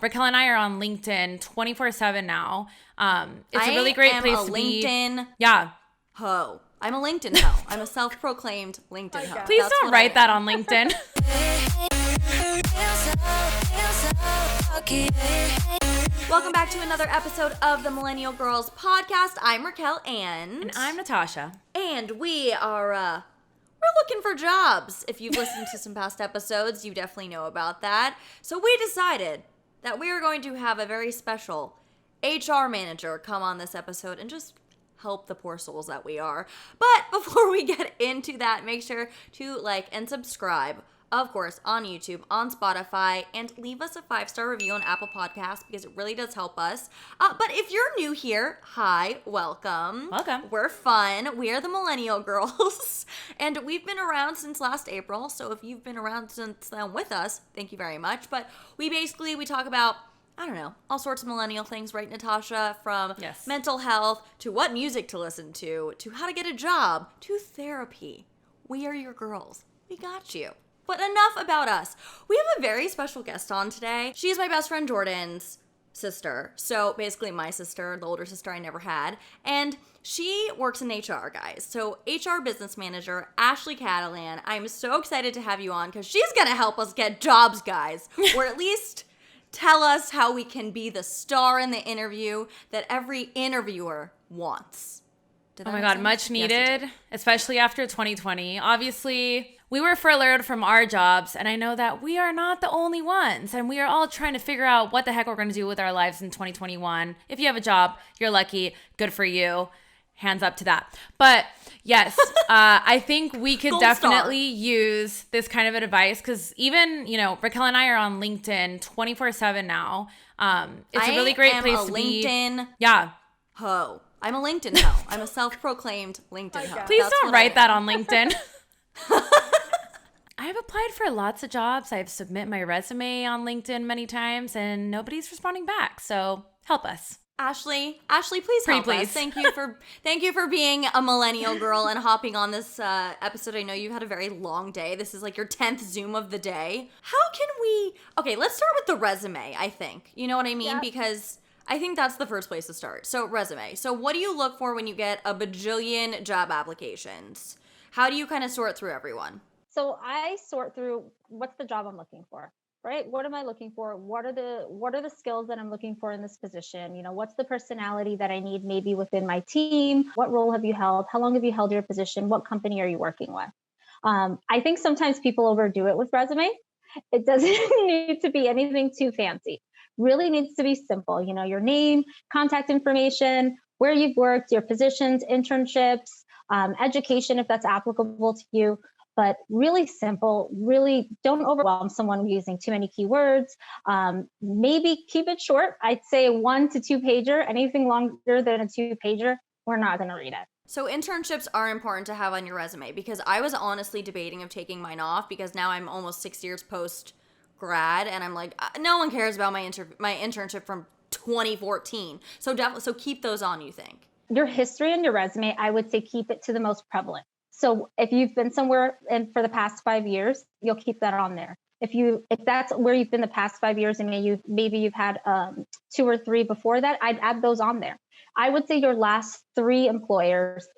Racquel and I are on LinkedIn 24/7 now. It's a really great place to be. LinkedIn Yeah. Ho. I'm a LinkedIn ho. I'm a self-proclaimed LinkedIn ho. Please don't write that on LinkedIn. Welcome back to another episode of the Millennial Girls podcast. I'm Racquel And I'm Natasha. And we are, we're looking for jobs. If you've listened to some past episodes, you definitely know about that. So we decided that we are going to have a very special HR manager come on this episode and just help the poor souls that we are. But before we get into that, make sure to like and subscribe, of course, on YouTube, on Spotify, and leave us a 5-star review on Apple Podcasts because it really does help us. But if you're new here, hi, welcome. Welcome. We're fun. We are the Millennial Girls, and we've been around since last April, so if you've been around since then with us, thank you very much. But we talk about, I don't know, all sorts of millennial things, right, Natasha? From mental health to what music to listen to how to get a job, to therapy. We are your girls. We got you. But enough about us. We have a very special guest on today. She is my best friend Jordan's sister. So basically my sister, the older sister I never had. And she works in HR, guys. So HR business manager, Ashley Catalan. I'm so excited to have you on because she's going to help us get jobs, guys. Or at least tell us how we can be the star in the interview that every interviewer wants. Oh my God, much needed, especially after 2020. Obviously, we were furloughed from our jobs, and I know that we are not the only ones, and we are all trying to figure out what the heck we're going to do with our lives in 2021. If you have a job, you're lucky. Good for you. Hands up to that. But yes, I think we could definitely use this kind of advice because even, Racquel and I are on LinkedIn 24/7 now. It's a really great place to be. LinkedIn ho. I'm a LinkedIn ho. I'm a self-proclaimed LinkedIn ho. Please don't write that on LinkedIn. I've applied for lots of jobs. I've submitted my resume on LinkedIn many times, and nobody's responding back. So help us. Ashley, please help us. Thank you for being a millennial girl and hopping on this episode. I know you've had a very long day. This is like your 10th Zoom of the day. How can we... Okay, let's start with the resume, I think. You know what I mean? Yeah. Because I think that's the first place to start. So resume. So what do you look for when you get a bajillion job applications? How do you kind of sort through everyone? So I sort through what's the job I'm looking for, right? What am I looking for? What are the skills that I'm looking for in this position? What's the personality that I need maybe within my team? What role have you held? How long have you held your position? What company are you working with? I think sometimes people overdo it with resume. It doesn't need to be anything too fancy. Really needs to be simple. Your name, contact information, where you've worked, your positions, internships, education, if that's applicable to you, but really simple. Really don't overwhelm someone using too many keywords. Maybe keep it short. I'd say 1 to 2 pager. Anything longer than a 2 pager, we're not going to read it. So internships are important to have on your resume because I was honestly debating of taking mine off because now I'm almost 6 years post grad and I'm like, no one cares about my internship from 2014. So keep those on, you think? Your history and your resume, I would say keep it to the most prevalent. So if you've been somewhere for the past 5 years, you'll keep that on there. If that's where you've been the past 5 years and maybe you've had 2 or 3 before that, I'd add those on there. I would say your last 3 employers,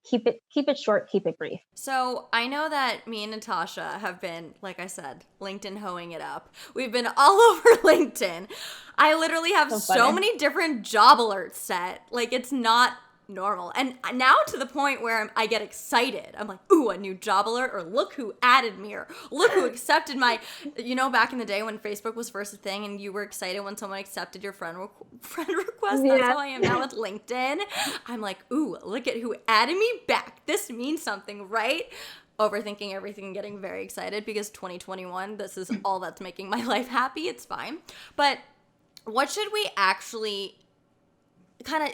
keep it short, keep it brief. So I know that me and Natasha have been, like I said, LinkedIn hoeing it up. We've been all over LinkedIn. I literally have so many different job alerts set. Like it's not normal. And now to the point where I get excited. I'm like, ooh, a new job alert, or look who added me, or look who accepted my, back in the day when Facebook was first a thing and you were excited when someone accepted your friend request. That's how I am now with LinkedIn. I'm like, ooh, look at who added me back. This means something, right? Overthinking everything and getting very excited because 2021, this is all that's making my life happy. It's fine. But what should we actually...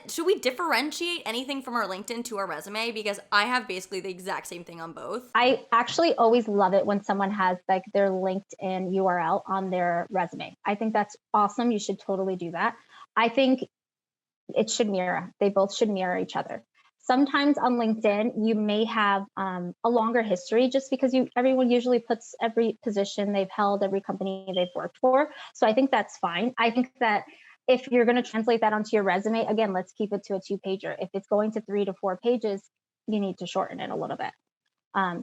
should we differentiate anything from our LinkedIn to our resume? Because I have basically the exact same thing on both. I actually always love it when someone has like their LinkedIn URL on their resume. I think that's awesome. You should totally do that. I think it should mirror. They both should mirror each other. Sometimes on LinkedIn, you may have a longer history just because everyone usually puts every position they've held, every company they've worked for. So I think that's fine. I think that if you're going to translate that onto your resume, again, let's keep it to a 2-pager. If it's going to 3 to 4 pages, you need to shorten it a little bit.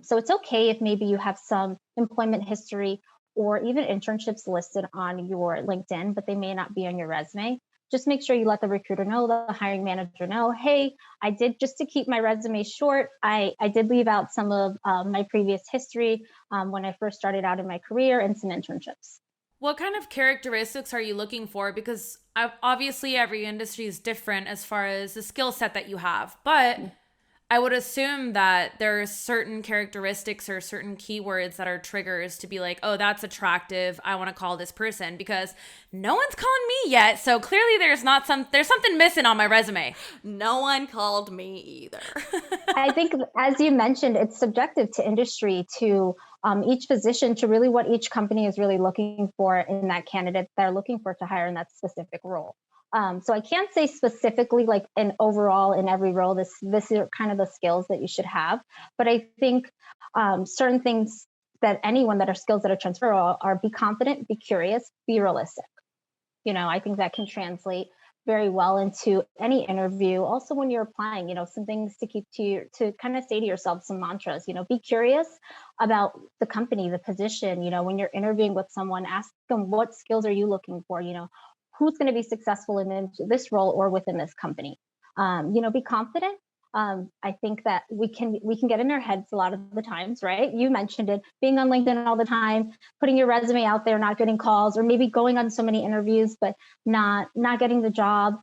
So it's okay if maybe you have some employment history or even internships listed on your LinkedIn, but they may not be on your resume. Just make sure you let the recruiter know, the hiring manager know, hey, I did, just to keep my resume short, I did leave out some of my previous history when I first started out in my career and some internships. What kind of characteristics are you looking for? Because obviously every industry is different as far as the skill set that you have, but I would assume that there are certain characteristics or certain keywords that are triggers to be like, oh, that's attractive. I want to call this person, because no one's calling me yet. So clearly there's something missing on my resume. No one called me either. I think, as you mentioned, it's subjective to industry, to each position, to really what each company is really looking for in that candidate they're looking for to hire in that specific role. So I can't say specifically like in overall in every role, this are kind of the skills that you should have. But I think certain things that anyone that are skills that are transferable are be confident, be curious, be realistic. I think that can translate very well into any interview. Also, when you're applying, some things to kind of say to yourself, some mantras, be curious about the company, the position. When you're interviewing with someone, ask them, what skills are you looking for? Who's going to be successful in this role or within this company? Be confident. I think that we can get in our heads a lot of the times, right? You mentioned it, being on LinkedIn all the time, putting your resume out there, not getting calls, or maybe going on so many interviews, but not getting the job.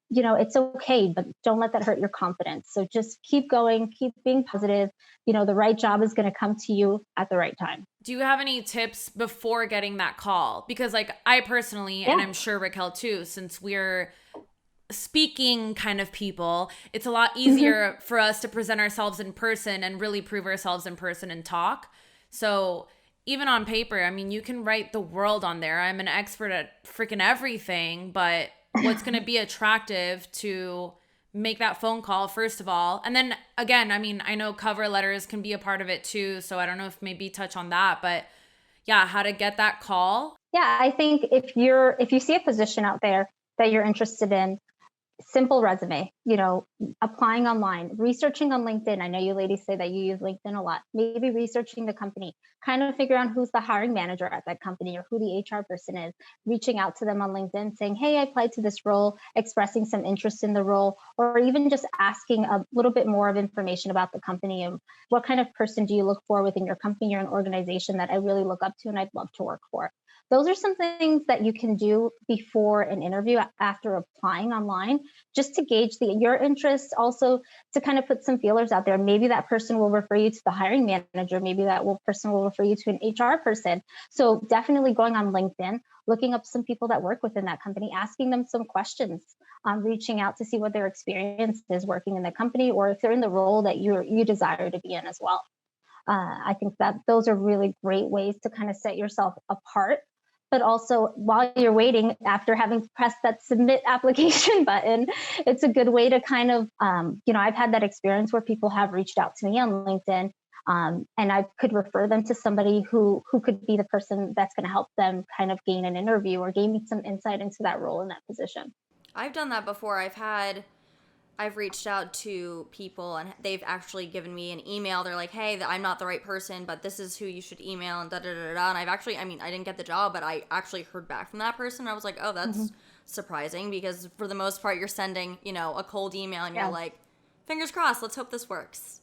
It's okay, but don't let that hurt your confidence. So just keep going, keep being positive. The right job is going to come to you at the right time. Do you have any tips before getting that call? Because I personally, and I'm sure Racquel too, since we're speaking kind of people, it's a lot easier for us to present ourselves in person and really prove ourselves in person and talk. So even on paper, you can write the world on there. I'm an expert at freaking everything, but what's going to be attractive to make that phone call, first of all? And then again, I know cover letters can be a part of it too. So I don't know if maybe touch on that, but yeah, how to get that call. Yeah, I think if you see a position out there that you're interested in, simple resume, applying online, researching on LinkedIn. I know you ladies say that you use LinkedIn a lot. Maybe researching the company, kind of figure out who's the hiring manager at that company or who the HR person is, reaching out to them on LinkedIn saying, hey, I applied to this role, expressing some interest in the role, or even just asking a little bit more of information about the company and what kind of person do you look for within your company or an organization that I really look up to and I'd love to work for. Those are some things that you can do before an interview after applying online, just to gauge your interest, also to kind of put some feelers out there. Maybe that person will refer you to the hiring manager. Maybe that person will refer you to an HR person. So definitely going on LinkedIn, looking up some people that work within that company, asking them some questions, reaching out to see what their experience is working in the company, or if they're in the role that you desire to be in as well. I think that those are really great ways to kind of set yourself apart. But also, while you're waiting, after having pressed that submit application button, it's a good way to kind of, I've had that experience where people have reached out to me on LinkedIn, and I could refer them to somebody who could be the person that's going to help them kind of gain an interview or gain some insight into that role in that position. I've done that before. I've reached out to people and they've actually given me an email. They're like, hey, I'm not the right person, but this is who you should email and da-da-da-da. And I've actually, I didn't get the job, but I actually heard back from that person. I was like, oh, that's surprising, because for the most part, you're sending, a cold email and you're like, fingers crossed, let's hope this works.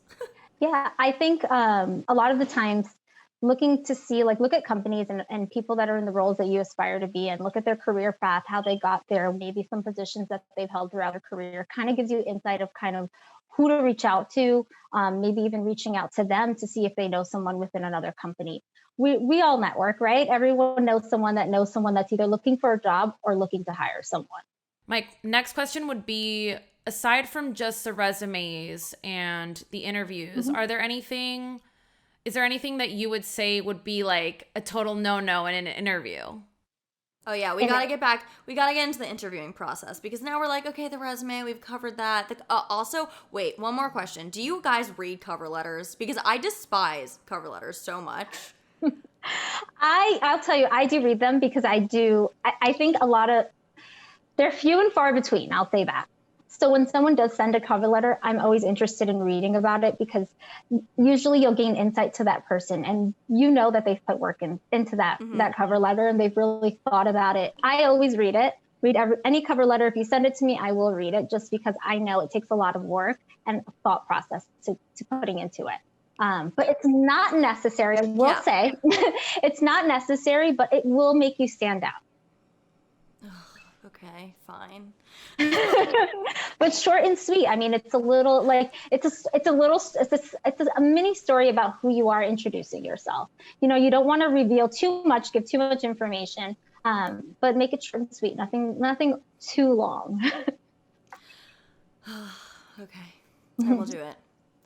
Yeah, I think a lot of the times looking to see, look at companies and people that are in the roles that you aspire to be in, look at their career path, how they got there, maybe some positions that they've held throughout their career, kind of gives you insight of kind of who to reach out to, maybe even reaching out to them to see if they know someone within another company. We all network, right? Everyone knows someone that's either looking for a job or looking to hire someone. My next question would be, aside from just the resumes and the interviews, is there anything that you would say would be like a total no-no in an interview? Oh yeah, we gotta get back. We gotta get into the interviewing process because now we're like, okay, the resume, we've covered that. Also, wait, one more question. Do you guys read cover letters? Because I despise cover letters so much. I'll tell you, I do read them because I think they're few and far between. I'll say that. So when someone does send a cover letter, I'm always interested in reading about it because usually you'll gain insight to that person and you know that they've put work into that cover letter and they've really thought about it. I always read it. Any cover letter. If you send it to me, I will read it just because I know it takes a lot of work and thought process to putting into it. But it's not necessary. I will say it's not necessary, but it will make you stand out. Okay, fine. But short and sweet. I mean, it's a little like it's a mini story about who you are introducing yourself. You know, you don't want to reveal too much, give too much information, but make it short and sweet. Nothing too long. Okay, I will do it.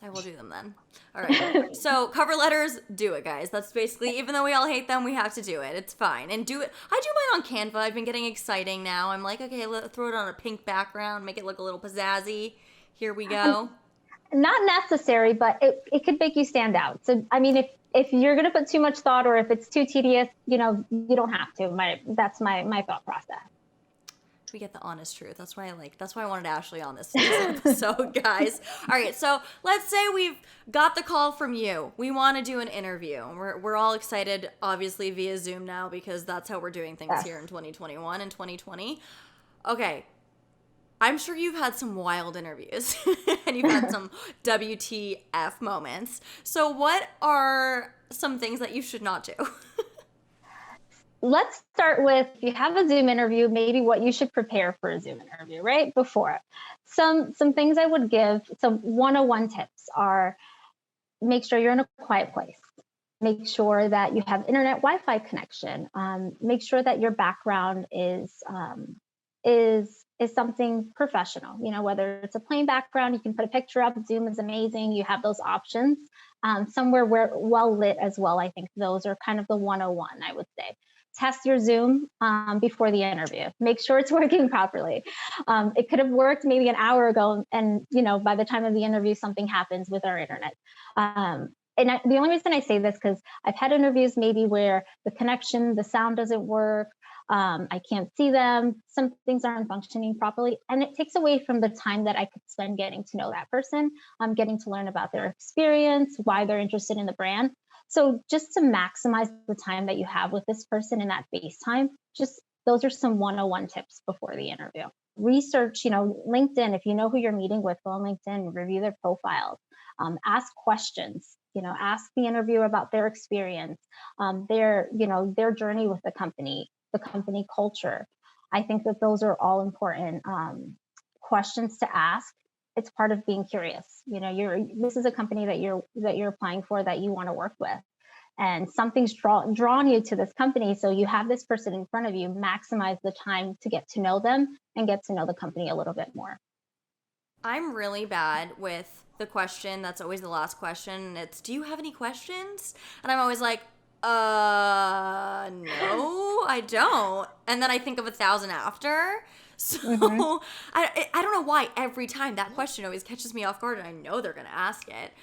I will do them then. All right. So cover letters, do it, guys. That's basically, even though we all hate them, we have to do it. It's fine. And do it. I do mine on Canva. I've been getting exciting now. I'm like, okay, throw it on a pink background, make it look a little pizzazzy. Here we go. Not necessary, but it could make you stand out. So, I mean, if you're going to put too much thought or if it's too tedious, you know, you don't have to. That's my thought process. We get the honest truth. That's why I wanted Ashley on this episode, guys. All right, so let's say we've got the call from you. We want to do an interview. We're all excited, obviously, via Zoom now because that's how we're doing things here in 2021 and 2020. Okay, I'm sure you've had some wild interviews and you've had some WTF moments. So what are some things that you should not do? Let's start with, if you have a Zoom interview, maybe what you should prepare for a Zoom interview, right? Before. Some things I would give, some 101 tips are make sure you're in a quiet place. Make sure that you have internet Wi-Fi connection. Make sure that your background is something professional, you know, whether it's a plain background, you can put a picture up. Zoom is amazing. You have those options. Somewhere where well lit as well. I think those are kind of the 101, I would say. Test your Zoom before the interview. Make sure it's working properly. It could have worked maybe an hour ago, and you know, by the time of the interview, something happens with our internet. The only reason I say this because I've had interviews maybe where the connection, the sound doesn't work. I can't see them. Some things aren't functioning properly, and it takes away from the time that I could spend getting to know that person. Getting to learn about their experience, why they're interested in the brand. So just to maximize the time that you have with this person in that FaceTime, just those are some 101 tips before the interview. Research, you know, LinkedIn, if you know who you're meeting with, go on LinkedIn, review their profiles, ask questions, you know, ask the interviewer about their experience, their journey with the company culture. I think that those are all important questions to ask. It's part of being curious. You know, this is a company that you're applying for, that you want to work with, and something's drawn you to this company. So you have this person in front of you. Maximize the time to get to know them and get to know the company a little bit more. I'm really bad with the question that's always the last question. It's, do you have any questions? And I'm always like, no, I don't. And then I think of 1,000 after. So I don't know why every time that question always catches me off guard, and I know they're going to ask it.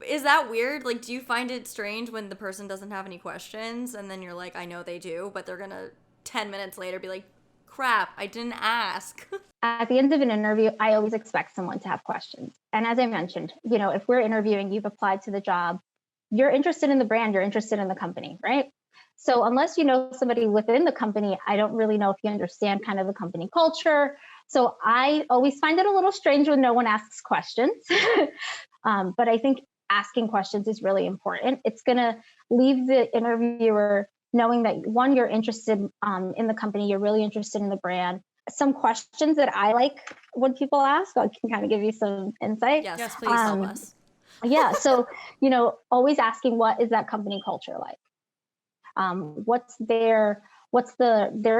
Is that weird? Like, do you find it strange when the person doesn't have any questions and then you're like, I know they do, but they're going to 10 minutes later be like, crap, I didn't ask. At the end of an interview, I always expect someone to have questions. And as I mentioned, you know, if we're interviewing, you've applied to the job, you're interested in the brand, you're interested in the company, right? So unless you know somebody within the company, I don't really know if you understand kind of the company culture. So I always find it a little strange when no one asks questions. But I think asking questions is really important. It's going to leave the interviewer knowing that, one, you're interested in the company, you're really interested in the brand. Some questions that I like when people ask, I can kind of give you some insight. Yes, please help us. Yeah. So, you know, always asking, what is that company culture like? What's their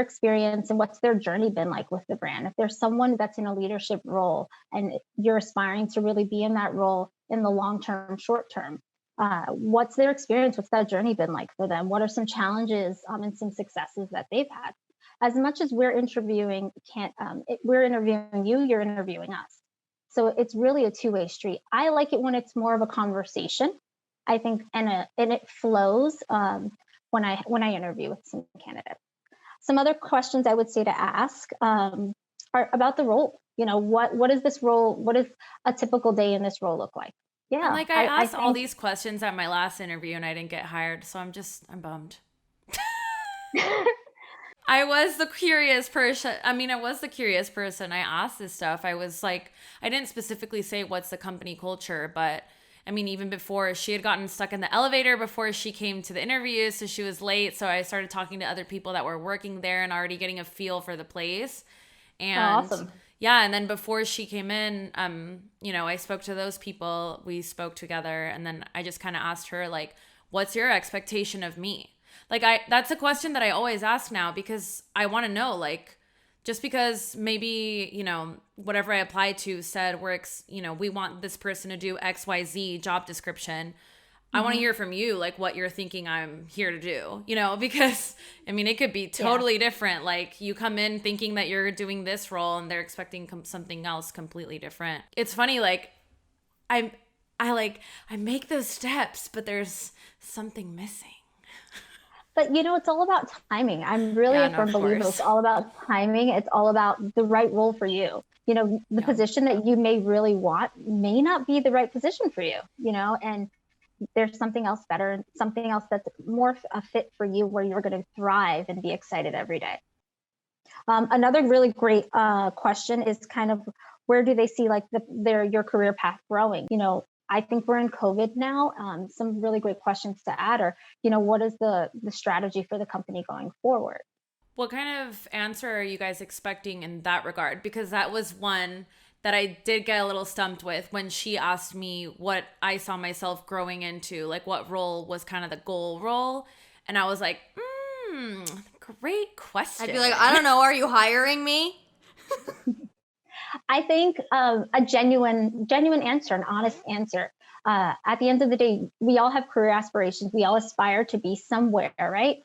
experience and what's their journey been like with the brand? If there's someone that's in a leadership role and you're aspiring to really be in that role in the long term, short term, what's their experience? What's that journey been like for them? What are some challenges and some successes that they've had? as much as we're interviewing, we're interviewing you, you're interviewing us. So it's really a two-way street. I like it when it's more of a conversation, I think, and it flows when I interview with some candidates. Some other questions I would say to ask are about the role. What is this role? What does a typical day in this role look like? Yeah. And like I asked all these questions at my last interview and I didn't get hired. So I'm bummed. I was the curious person. I asked this stuff. I was like, I didn't specifically say what's the company culture, but I mean, even before, she had gotten stuck in the elevator before she came to the interview, so she was late. So I started talking to other people that were working there and already getting a feel for the place. And awesome. Yeah, and then before she came in, I spoke to those people. We spoke together, and then I just kind of asked her, like, what's your expectation of me? Like, that's a question that I always ask now because I want to know, like, just because maybe, whatever I applied to said we want this person to do XYZ job description. I want to hear from you, like, what you're thinking I'm here to do, because, I mean, it could be totally different. Like, you come in thinking that you're doing this role and they're expecting something else completely different. It's funny, like, I make those steps, but there's something missing. But, it's all about timing. I'm really a firm believer. It's all about timing. It's all about the right role for you. The position that you may really want may not be the right position for you, and there's something else better, something else that's more a fit for you where you're going to thrive and be excited every day. Another really great question is kind of where do they see like your career path growing? I think we're in COVID now. Some really great questions to add are, what is the strategy for the company going forward? What kind of answer are you guys expecting in that regard? Because that was one that I did get a little stumped with when she asked me what I saw myself growing into, like what role was kind of the goal role. And I was like, great question. I'd be like, I don't know. Are you hiring me? I think a genuine answer, an honest answer. At the end of the day, we all have career aspirations. We all aspire to be somewhere, right?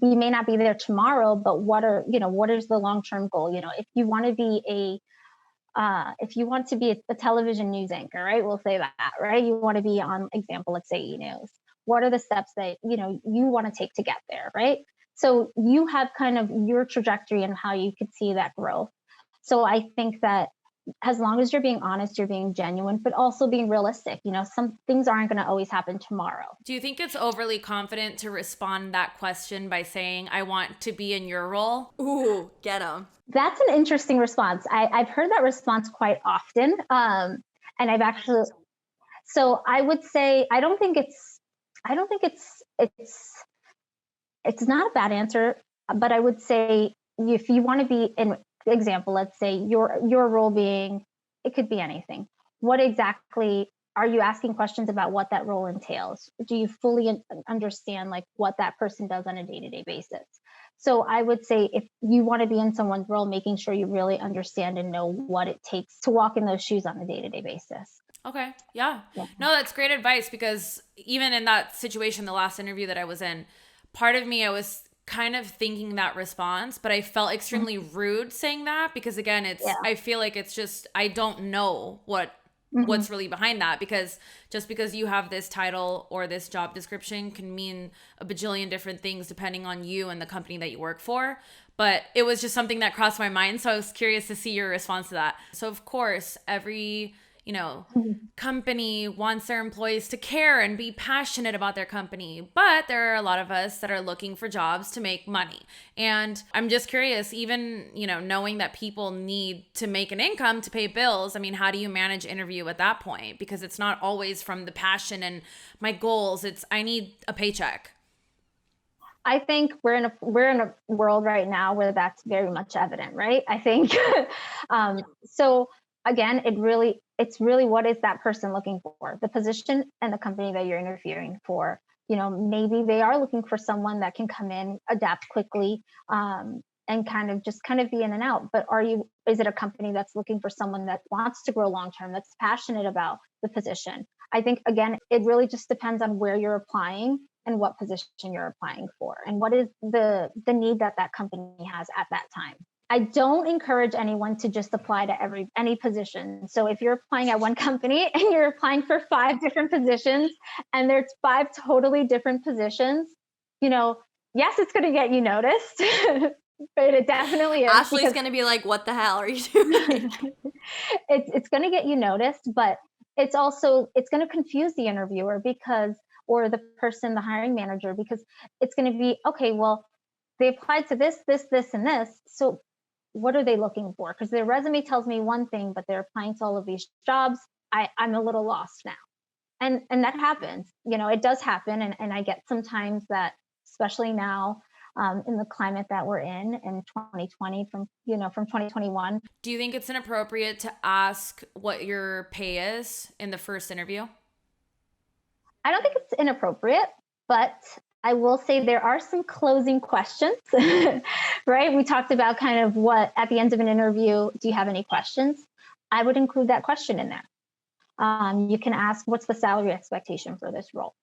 We may not be there tomorrow, but what is the long-term goal? If you want to be a television news anchor, right? We'll say that, right? You want to be on, example, let's say E-News. What are the steps that, you want to take to get there, right? So you have kind of your trajectory and how you could see that growth. So I think that as long as you're being honest, you're being genuine, but also being realistic. Some things aren't going to always happen tomorrow. Do you think it's overly confident to respond that question by saying, I want to be in your role? Ooh, get them. That's an interesting response. I've heard that response quite often. And I've actually, so I would say, I don't think it's not a bad answer, but I would say if you want to be in, example, let's say your role being, it could be anything. What exactly are you asking questions about what that role entails? Do you fully understand like what that person does on a day-to-day basis? So I would say if you want to be in someone's role, making sure you really understand and know what it takes to walk in those shoes on a day-to-day basis. Okay. Yeah. No, that's great advice because even in that situation, the last interview that I was in, part of me, I was kind of thinking that response, but I felt extremely rude saying that because again, I feel like it's just, I don't know what's really behind that because just because you have this title or this job description can mean a bajillion different things depending on you and the company that you work for. But it was just something that crossed my mind. So I was curious to see your response to that. So of course, every company wants their employees to care and be passionate about their company. But there are a lot of us that are looking for jobs to make money. And I'm just curious, even, knowing that people need to make an income to pay bills. I mean, how do you manage interview at that point? Because it's not always from the passion and my goals. It's, I need a paycheck. I think we're in a world right now where that's very much evident, right? I think, so again, it's really what is that person looking for? The position and the company that you're interviewing for. Maybe they are looking for someone that can come in, adapt quickly, and kind of be in and out. But is it a company that's looking for someone that wants to grow long-term, that's passionate about the position? I think, again, it really just depends on where you're applying, and what position you're applying for and what is the need that that company has at that time. I don't encourage anyone to just apply to any position. So if you're applying at one company and you're applying for 5 different positions and there's 5 totally different positions, yes, it's going to get you noticed, but it definitely is. Ashley's going to be like, what the hell are you doing? It's going to get you noticed, but it's going to confuse the interviewer or the person, the hiring manager, because it's going to be, okay, well, they applied to this, and this. So what are they looking for? Because their resume tells me one thing, but they're applying to all of these jobs. I'm a little lost now. And that happens, it does happen. And I get sometimes that, especially now in the climate that we're in 2020 from 2021. Do you think it's inappropriate to ask what your pay is in the first interview? I don't think it's inappropriate, but I will say there are some closing questions, right? We talked about kind of what at the end of an interview, do you have any questions? I would include that question in there. You can ask, what's the salary expectation for this role?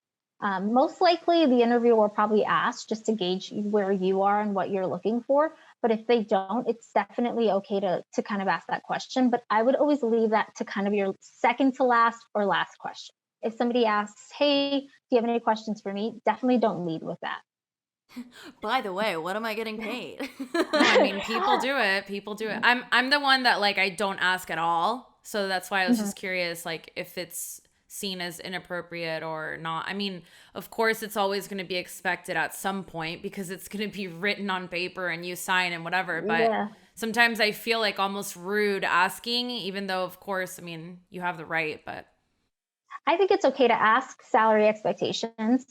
Most likely the interviewer will probably ask just to gauge where you are and what you're looking for. But if they don't, it's definitely okay to kind of ask that question. But I would always leave that to kind of your second to last or last question. If somebody asks, hey, do you have any questions for me? Definitely don't lead with that. By the way, what am I getting paid? No, I mean, people do it. I'm the one that I don't ask at all. So that's why I was just curious, if it's seen as inappropriate or not. I mean, of course, it's always going to be expected at some point because it's going to be written on paper and you sign and whatever. But sometimes I feel almost rude asking, even though, of course, I mean, you have the right, but. I think it's okay to ask salary expectations.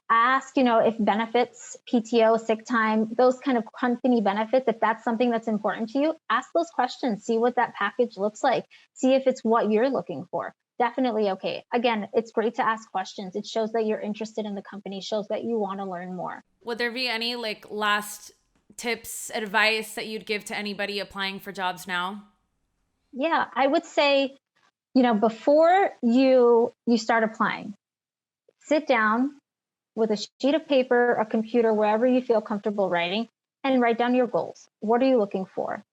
Ask, if benefits, PTO, sick time, those kind of company benefits, if that's something that's important to you, ask those questions, see what that package looks like, see if it's what you're looking for. Definitely okay. Again, it's great to ask questions. It shows that you're interested in the company, shows that you want to learn more. Would there be any last tips, advice that you'd give to anybody applying for jobs now? Yeah, I would say, before you start applying, sit down with a sheet of paper, a computer, wherever you feel comfortable writing, and write down your goals. What are you looking for?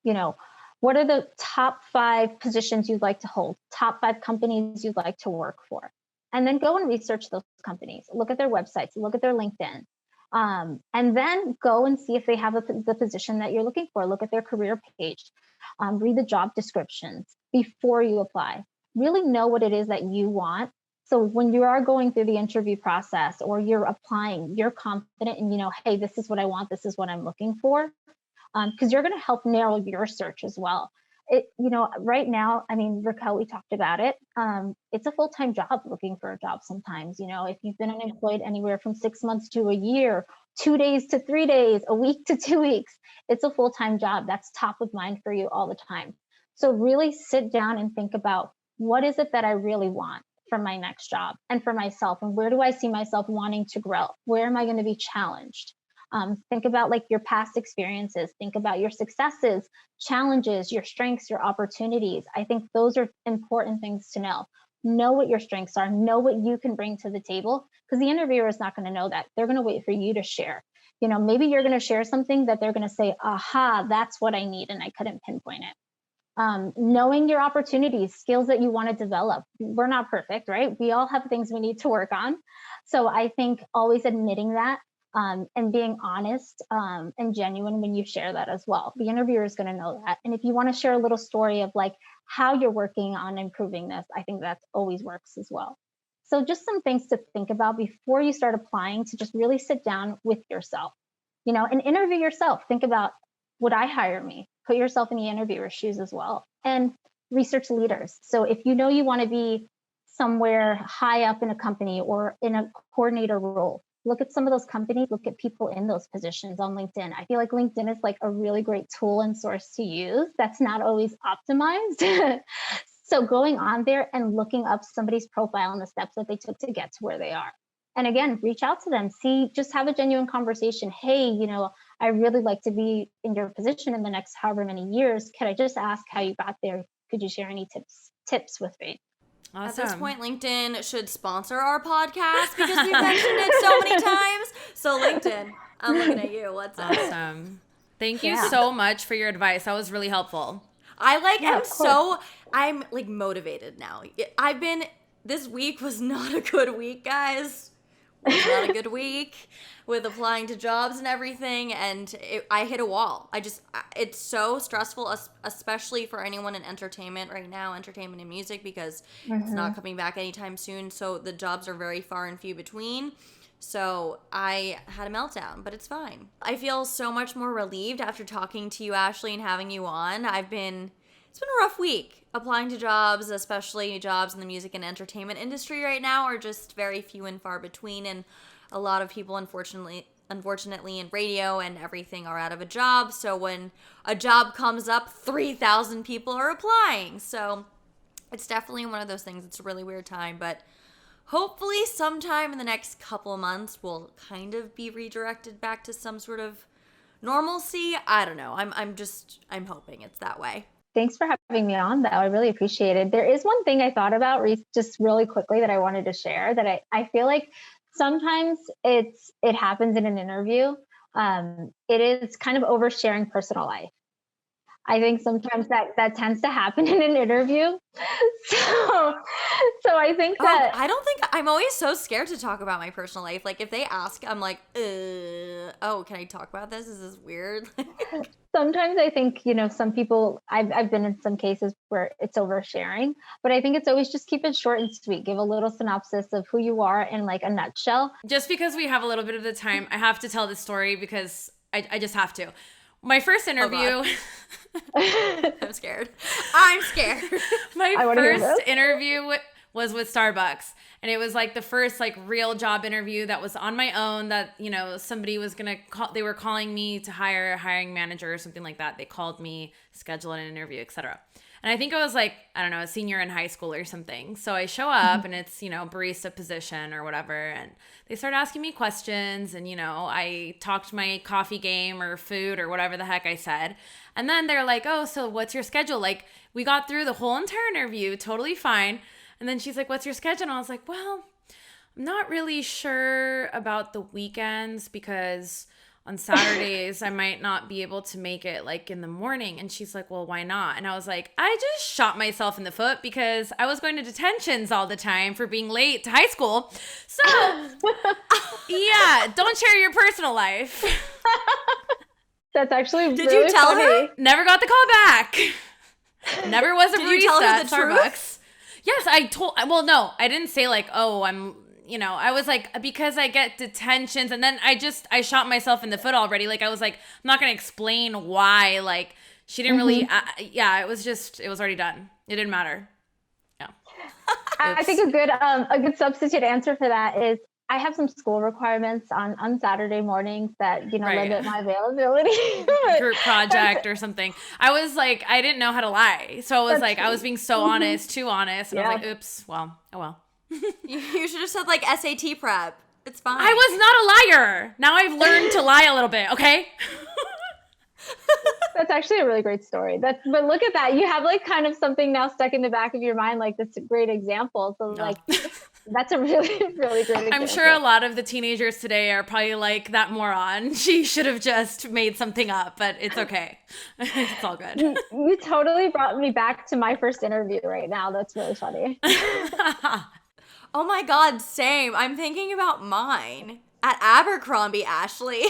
What are the top 5 positions you'd like to hold, top 5 companies you'd like to work for? And then go and research those companies, look at their websites, look at their LinkedIn, and then go and see if they have the position that you're looking for. Look at their career page, read the job descriptions before you apply. Really know what it is that you want. So when you are going through the interview process or you're applying, you're confident and hey, this is what I want, this is what I'm looking for, because you're going to help narrow your search as well. Right now, I mean, Racquel, we talked about it. It's a full-time job looking for a job sometimes. If you've been unemployed anywhere from 6 months to a year, 2 days to 3 days, a week to 2 weeks, it's a full-time job. That's top of mind for you all the time. So really sit down and think about, what is it that I really want from my next job and for myself? And where do I see myself wanting to grow? Where am I going to be challenged? Think about your past experiences. Think about your successes, challenges, your strengths, your opportunities. I think those are important things to know. Know what your strengths are. Know what you can bring to the table, because the interviewer is not going to know that. They're going to wait for you to share. Maybe you're going to share something that they're going to say, aha, that's what I need, and I couldn't pinpoint it. Knowing your opportunities, skills that you want to develop. We're not perfect, right? We all have things we need to work on. So I think always admitting that and being honest and genuine when you share that as well. The interviewer is going to know that. And if you want to share a little story of how you're working on improving this, I think that always works as well. So just some things to think about before you start applying, to just really sit down with yourself, and interview yourself. Think about, would I hire me? Put yourself in the interviewer's shoes as well, and research leaders. So if you want to be somewhere high up in a company or in a coordinator role, look at some of those companies, look at people in those positions on LinkedIn. I feel like LinkedIn is a really great tool and source to use that's not always optimized. So going on there and looking up somebody's profile and the steps that they took to get to where they are. And again, reach out to them, just have a genuine conversation. Hey, I really like to be in your position in the next however many years. Can I just ask how you got there? Could you share any tips with me? At this point, LinkedIn should sponsor our podcast because we've mentioned it so many times. So LinkedIn, I'm looking at you. What's up? Awesome. Thank you so much for your advice. That was really helpful. I'm like motivated now. This week was not a good week, guys. It was not a good week with applying to jobs and everything, and I hit a wall. It's so stressful, especially for anyone in entertainment right now, entertainment and music, because it's not coming back anytime soon, so the jobs are very far and few between. So I had a meltdown, but it's fine. I feel so much more relieved after talking to you, Ashley, and having you on. It's been a rough week. Applying to jobs, especially jobs in the music and entertainment industry right now, are just very few and far between, and a lot of people, unfortunately in radio and everything, are out of a job. So when a job comes up, 3,000 people are applying. So it's definitely one of those things. It's a really weird time, but hopefully sometime in the next couple of months we'll kind of be redirected back to some sort of normalcy. I don't know. I'm hoping it's that way. Thanks for having me on, though. I really appreciate it. There is one thing I thought about just really quickly that I wanted to share, that I feel like sometimes it happens in an interview. It is kind of oversharing personal life. I think sometimes that tends to happen in an interview. So I think that I'm always so scared to talk about my personal life. Like if they ask, I'm like, can I talk about this? Is this weird? Sometimes I think, some people, I've been in some cases where it's oversharing, but I think it's always just keep it short and sweet. Give a little synopsis of who you are in like a nutshell. Just because we have a little bit of the time, I have to tell this story because I just have to. My first interview. I'm scared. My first interview was with Starbucks. And it was like the first like real job interview that was on my own, that, somebody was going to call, they were calling me to hire a hiring manager or something like that. They called me, scheduled an interview, etc. And I think I was like, I don't know, a senior in high school or something. So I show up and it's, barista position or whatever. And they start asking me questions and, I talked my coffee game or food or whatever the heck I said. And then they're like, oh, so what's your schedule? Like we got through the whole entire interview, totally fine. And then she's like, what's your schedule? And I was like, well, I'm not really sure about the weekends because on Saturdays I might not be able to make it like in the morning. And she's like, well, why not? And I was like, I just shot myself in the foot because I was going to detentions all the time for being late to high school. So yeah, don't share your personal life. That's actually Did you tell her? Never got the call back. Never was a barista you tell her at the Starbucks. Truth? Yes, no, I didn't say like, oh, I'm, I was like, because I get detentions. And then I shot myself in the foot already. Like, I was like, I'm not going to explain why. Like, she didn't really, it was already done. It didn't matter. Yeah. I think a good substitute answer for that is I have some school requirements on Saturday mornings that, limit my availability. Group project or something. I was like, I didn't know how to lie. So I was I was being so honest, too honest. And I was like, oops, well, oh well. You should have said like SAT prep. It's fine. I was not a liar. Now I've learned to lie a little bit, okay? That's actually a really great story. But look at that. You have like kind of something now stuck in the back of your mind. Like that's a great example. So like that's a really, really great example. I'm sure a lot of the teenagers today are probably like, that moron. She should have just made something up, but it's okay. It's all good. You totally brought me back to my first interview right now. That's really funny. Oh my God, same. I'm thinking about mine at Abercrombie, Ashley.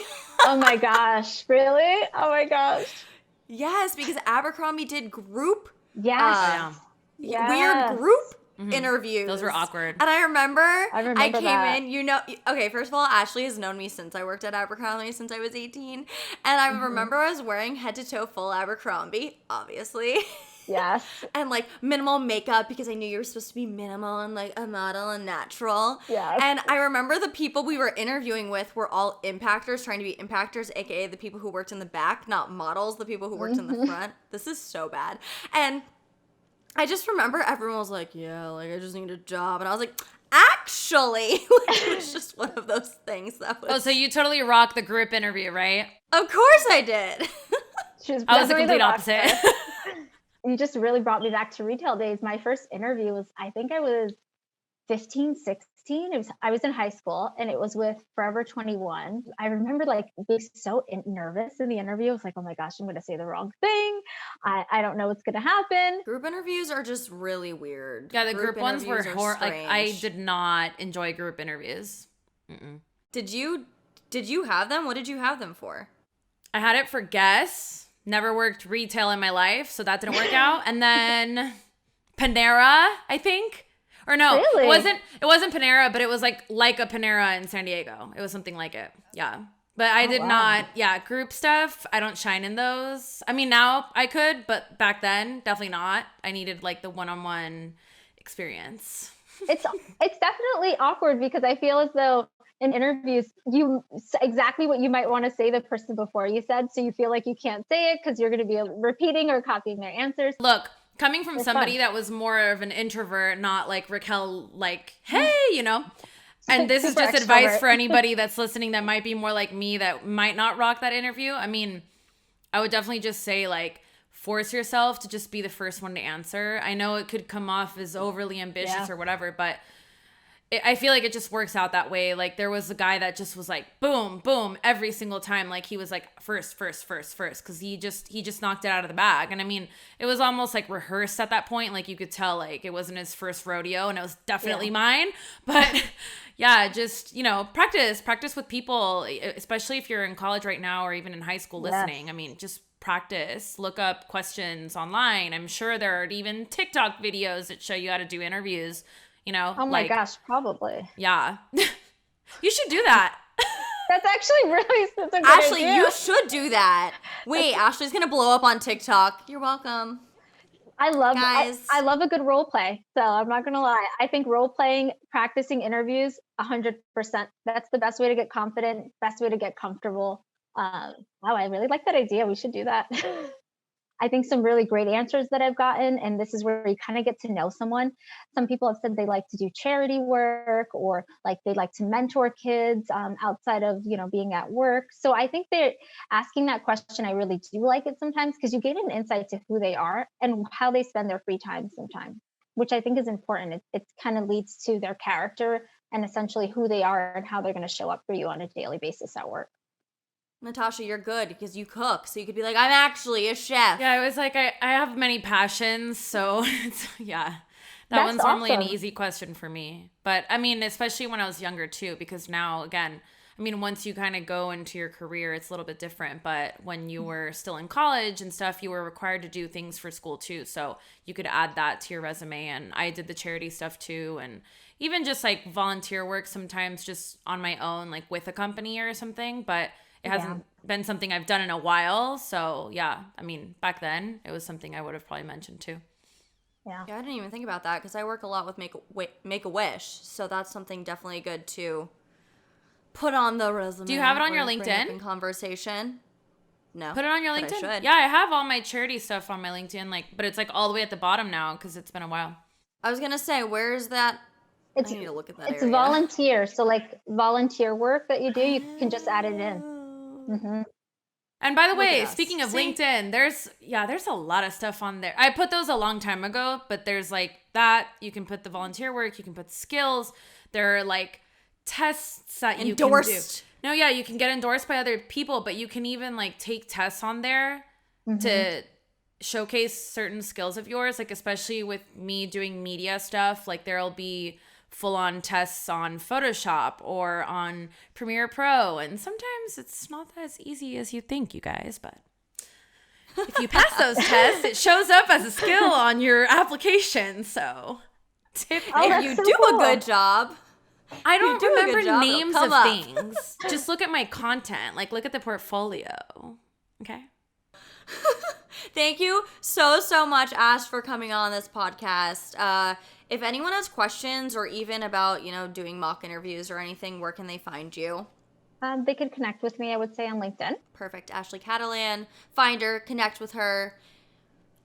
Oh my gosh, really? Oh my gosh. Yes, because Abercrombie did group. Yes. Weird group interviews. Those were awkward. And I remember I came that. in, okay, first of all, Ashley has known me since I worked at Abercrombie since I was 18. And I remember I was wearing head to toe full Abercrombie, obviously. Yes. And like minimal makeup because I knew you were supposed to be minimal and like a model and natural. Yes. And I remember the people we were interviewing with were all impactors, trying to be impactors, aka the people who worked in the back, not models, the people who worked in the front. This is so bad. And I just remember everyone was like, yeah, like I just need a job. And I was like, actually, like, it was just one of those things that was. Oh, so you totally rocked the group interview, right? Of course I did. I was the complete opposite. You just really brought me back to retail days. My first interview was, I think I was 15, 16. I was in high school, and it was with Forever 21. I remember like being so nervous in the interview. I was like, oh my gosh, I'm going to say the wrong thing. I don't know what's going to happen. Group interviews are just really weird. Yeah, the group ones were strange. like, I did not enjoy group interviews. Mm-mm. Did you have them? What did you have them for? I had it for Guess. Never worked retail in my life, so that didn't work out. And then Panera, I think. Or no, really? It wasn't Panera, but it was like a Panera in San Diego. It was something like it. Yeah. But I did not, group stuff. I don't shine in those. I mean, now I could, but back then, definitely not. I needed like the one-on-one experience. It's definitely awkward because I feel as though in interviews, you exactly what you might want to say the person before you said. So you feel like you can't say it because you're going to be repeating or copying their answers. Look, coming from somebody that was more of an introvert, not like Racquel, like, hey, and this is just advice for anybody that's listening that might be more like me that might not rock that interview. I mean, I would definitely just say like, force yourself to just be the first one to answer. I know it could come off as overly ambitious or whatever, but I feel like it just works out that way. Like there was a guy that just was like, boom, boom, every single time. Like he was like first. Cause he just knocked it out of the bag. And I mean, it was almost like rehearsed at that point. Like you could tell like it wasn't his first rodeo and it was definitely mine. But yeah, just, practice with people, especially if you're in college right now or even in high school listening. I mean, just practice, look up questions online. I'm sure there are even TikTok videos that show you how to do interviews. Oh my gosh, probably. Yeah. You should do that. That's actually really such a good Ashley, idea. you should do that. Wait, Ashley's going to blow up on TikTok. You're welcome. I love Guys. I love a good role play. So I'm not going to lie. I think role playing, practicing interviews, 100%. That's the best way to get confident, best way to get comfortable. Wow, I really like that idea. We should do that. I think some really great answers that I've gotten, and this is where you kind of get to know someone. Some people have said they like to do charity work or like they like to mentor kids outside of, being at work. So I think they're asking that question. I really do like it sometimes because you get an insight to who they are and how they spend their free time sometimes, which I think is important. It kind of leads to their character and essentially who they are and how they're going to show up for you on a daily basis at work. Natasha, you're good because you cook. So you could be like, I'm actually a chef. Yeah, I was like, I have many passions. So that one's normally an easy question for me. But I mean, especially when I was younger too, because now again, I mean, once you kind of go into your career, it's a little bit different. But when you were still in college and stuff, you were required to do things for school too. So you could add that to your resume. And I did the charity stuff too. And even just like volunteer work sometimes just on my own, like with a company or something. But it hasn't been something I've done in a while. So yeah, I mean, back then it was something I would have probably mentioned too. Yeah, I didn't even think about that because I work a lot with Make-A-Wish. So that's something definitely good to put on the resume. Do you have it on your LinkedIn? In conversation. No. Put it on your LinkedIn? I should. Yeah, I have all my charity stuff on my LinkedIn, but it's like all the way at the bottom now because it's been a while. I was going to say, where is that? I need to look at that It's area. volunteer. So like volunteer work that you do, you can just add it in. Mm-hmm. And by the way, speaking of LinkedIn, there's a lot of stuff on there. I put those a long time ago, but there's like that. You can put the volunteer work. You can put skills. There are like tests that you can do. No, yeah, you can get endorsed by other people, but you can even like take tests on there to showcase certain skills of yours. Like especially with me doing media stuff, like there'll be full-on tests on Photoshop or on Premiere Pro, and sometimes it's not as easy as you think, you guys, but if you pass those tests, it shows up as a skill on your application. So if you do a good job. I don't remember names of things. Just look at my content. Like look at the portfolio. Okay. Thank you so much, Ash, for coming on this podcast. If anyone has questions or even about, doing mock interviews or anything, where can they find you? They could connect with me, I would say, on LinkedIn. Perfect. Ashley Catalan. Find her, connect with her.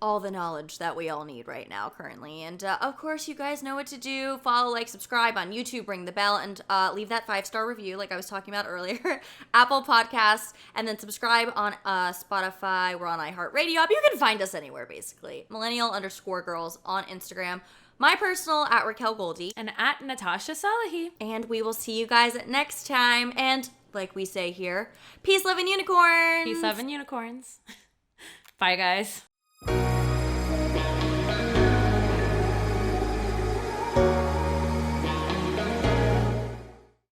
all the knowledge that we all need right now currently. And of course, you guys know what to do. Follow, like, subscribe on YouTube, ring the bell, and leave that 5-star review like I was talking about earlier. Apple Podcasts, and then subscribe on Spotify. We're on iHeartRadio. You can find us anywhere, basically. Millennial_girls on Instagram. My personal at Racquel Goldy. And at Natasha Salehi. And we will see you guys next time. And like we say here, peace, love, and unicorns. Peace, love, and unicorns. Bye, guys.